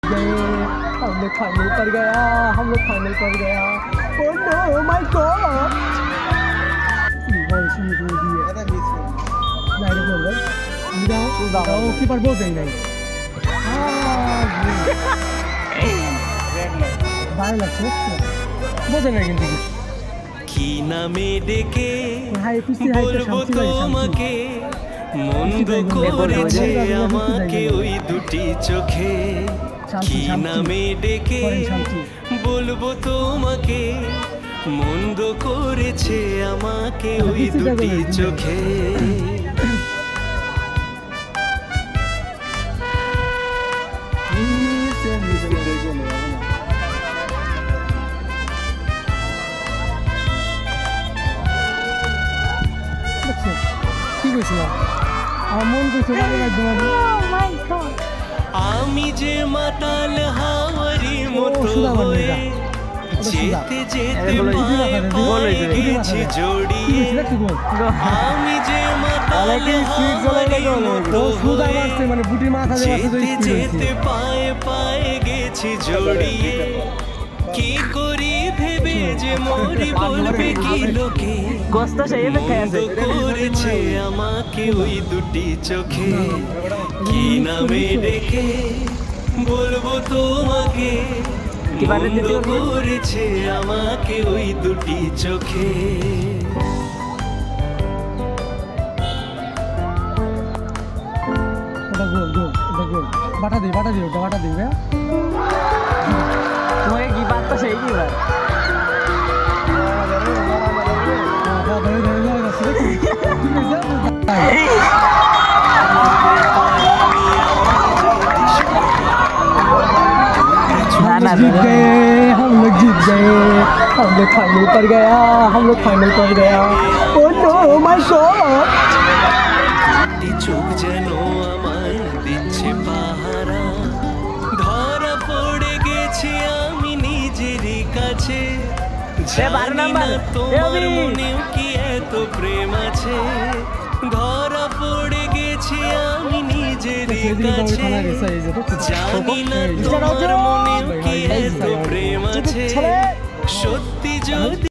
हम लोग फाइनल पर गया हम लोग फाइनल पर गया ओह नो माय गॉड बहुत स्मूथ हो गई है नहीं रे बोल जाओ कीपर बहुत सही नहीं हां बाहर लगছে বোঝে না কিন্তু কি নামে ডেকে বলবো তোমাকে মন্দ করেছে আমাকে ওই দুটি চোখে কি নামে ডেকে বলবো তোমাকে মন্দ করেছে আমাকে ওই দুটি চোখে কি কইছিস আমার মন কইছে ভালো লাগবে না ও মাই গড আমি যে মাতাল হাওয়ারি মতো হয়ে যেতে যেতে পায়ে গেছি জড়িয়ে আমি যে মাতাল হাওয়ারি মতো হয়ে মানে বুটির মাথা যেতে যেতে পায়ে গেছি জড়িয়ে কি করি ভেবে যে মরি বলবে কি লোকে গোস্ত সেই অপেক্ষায় আছে করেছে আমাকে ওই দুটি চোখে কি নামে ডেকে বলবো তোমাকে মন্দ করেছে আমাকে ওই দুটি চোখে বাটা দিই তোমাকে কি বার্তা সেই কি ভাই जीत गए हम लोग जीत गए हम लोग फाइनल पर गया हम लोग फाइनल पर गया ओह नो माय गॉड চোখ যেন আমায় দিচ্ছে পাহারা ধরা পড়ে গেছি আমি নিজেরই কাছে জানি না তোমার মনেও কি এত প্রেম আছে ধরা পড়ে গেছি আমি নিজেরই কাছে জানি না তোমার মনেও কি এত প্রেম আছে সত্যি যদি